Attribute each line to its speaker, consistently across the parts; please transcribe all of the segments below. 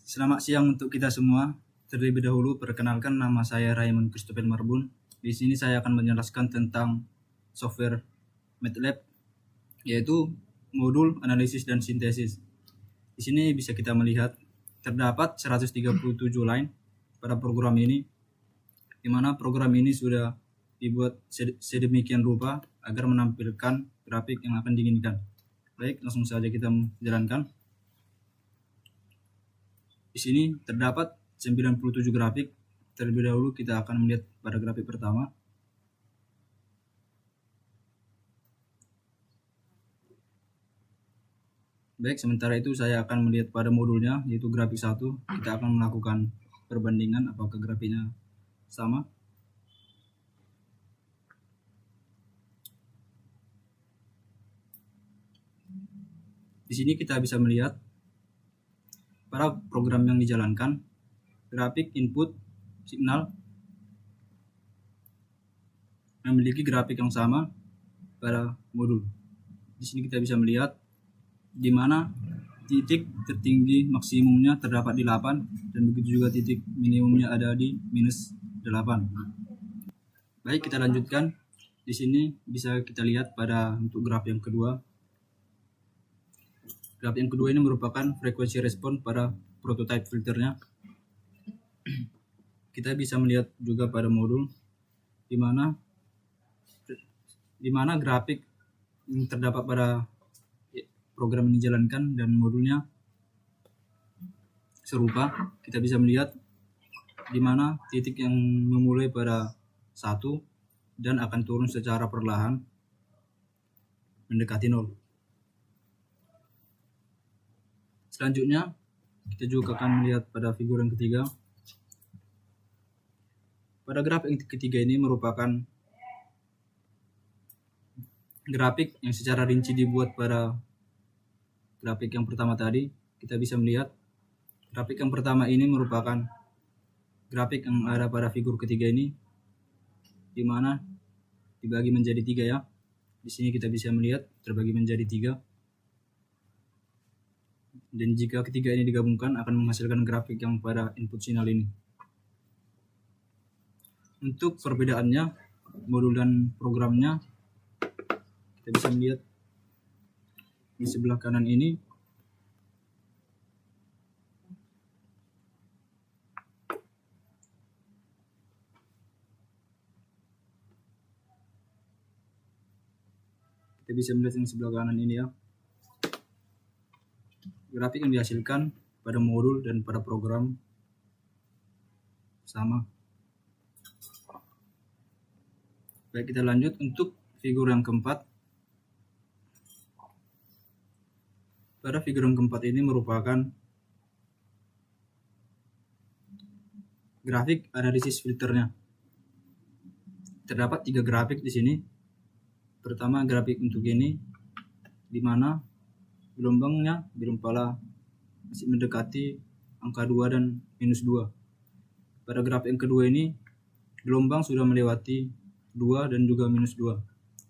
Speaker 1: Selamat siang untuk kita semua. Terlebih dahulu, perkenalkan nama saya Raymond Christopher Marbun. Di sini saya akan menjelaskan tentang software MATLAB, yaitu modul analisis dan sintesis. Di sini bisa kita melihat terdapat 137 line pada program ini, di mana program ini sudah dibuat sedemikian rupa agar menampilkan grafik yang akan diinginkan. Baik, langsung saja kita menjalankan. Di sini terdapat 97 grafik. Terlebih dahulu kita akan melihat pada grafik pertama. Baik, sementara itu saya akan melihat pada modulnya, yaitu grafik 1. Kita akan melakukan perbandingan apakah grafiknya sama. Di sini kita bisa melihat pada program yang dijalankan, grafik input signal memiliki grafik yang sama pada modul. Di sini kita bisa melihat di mana titik tertinggi maksimumnya terdapat di 8 dan begitu juga titik minimumnya ada di -8. Baik, kita lanjutkan. Di sini bisa kita lihat pada untuk graf yang kedua. Graf yang kedua ini merupakan frekuensi respon pada prototype filternya. Kita bisa melihat juga pada modul di mana grafik yang terdapat pada program ini dijalankan dan modulnya serupa. Kita bisa melihat di mana titik yang memulai pada 1 dan akan turun secara perlahan mendekati 0. Selanjutnya, kita juga akan melihat pada figur yang ketiga. Pada graf yang ketiga ini merupakan grafik yang secara rinci dibuat pada grafik yang pertama tadi. Kita bisa melihat grafik yang pertama ini merupakan grafik yang ada pada figur ketiga ini, di mana dibagi menjadi 3 ya. Di sini kita bisa melihat terbagi menjadi 3. Dan jika ketiga ini digabungkan akan menghasilkan grafik yang pada input sinyal ini. Untuk perbedaannya, modul dan programnya, kita bisa melihat di sebelah kanan ini kita bisa melihat yang sebelah kanan ini ya, grafik yang dihasilkan pada modul dan pada program sama. Baik, kita lanjut untuk figur yang keempat. Pada figur yang keempat ini merupakan grafik analisis filternya. Terdapat 3 grafik di sini. Pertama, grafik untuk ini, di mana gelombangnya belum pala masih mendekati angka 2 dan -2. Pada grafik yang kedua ini, gelombang sudah melewati 2 dan juga -2.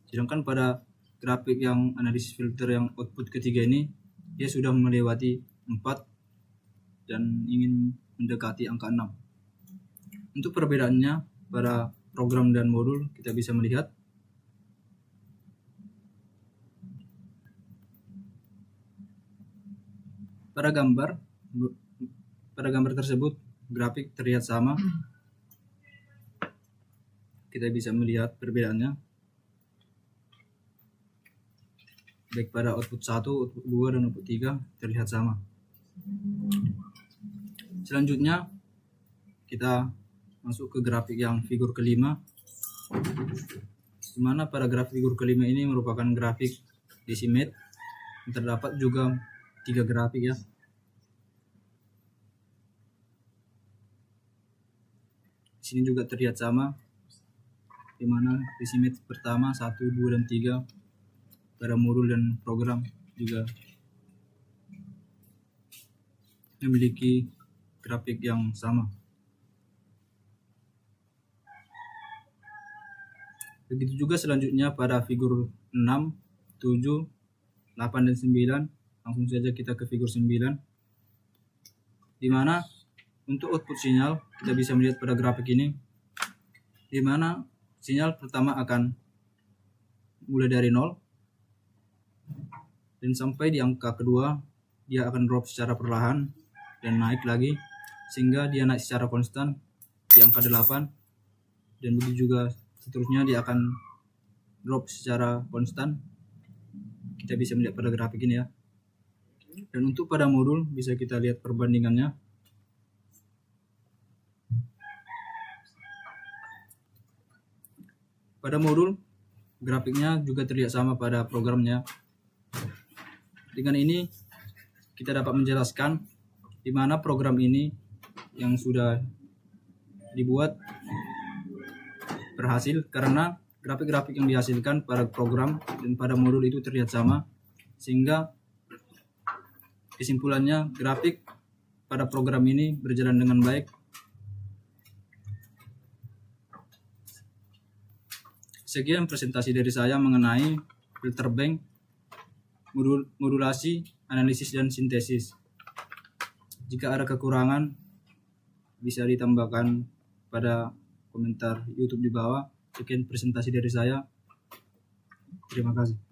Speaker 1: Sedangkan pada grafik yang analisis filter yang output ketiga ini, dia sudah melewati 4 dan ingin mendekati angka 6. Untuk perbedaannya pada program dan modul, kita bisa melihat pada gambar tersebut grafik terlihat sama. Kita bisa melihat perbedaannya baik pada output 1, output 2 dan output 3 terlihat sama. Selanjutnya kita masuk ke grafik yang figur kelima, di mana pada grafik figur kelima ini merupakan grafik decimat. Terdapat juga 3 grafik ya. Di sini juga terlihat sama, di mana decimat pertama 1, 2 dan 3 pada modul dan program juga memiliki grafik yang sama. Begitu juga selanjutnya pada figur 6, 7, 8 dan 9. Langsung saja kita ke figur 9. di mana untuk output sinyal kita bisa melihat pada grafik ini, di mana sinyal pertama akan mulai dari 0 dan sampai di angka kedua dia akan drop secara perlahan dan naik lagi sehingga dia naik secara konstan di angka 8, dan begitu juga seterusnya dia akan drop secara konstan. Kita bisa melihat pada grafik ini ya. Dan untuk pada modul bisa kita lihat perbandingannya. Pada modul grafiknya juga terlihat sama pada programnya. Dengan ini kita dapat menjelaskan di mana program ini yang sudah dibuat berhasil karena grafik-grafik yang dihasilkan pada program dan pada modul itu terlihat sama, sehingga kesimpulannya grafik pada program ini berjalan dengan baik. Sekian presentasi dari saya mengenai filter bank, modulasi, analisis, dan sintesis. Jika ada kekurangan bisa ditambahkan pada komentar YouTube di bawah. Sekian presentasi dari saya. Terima kasih.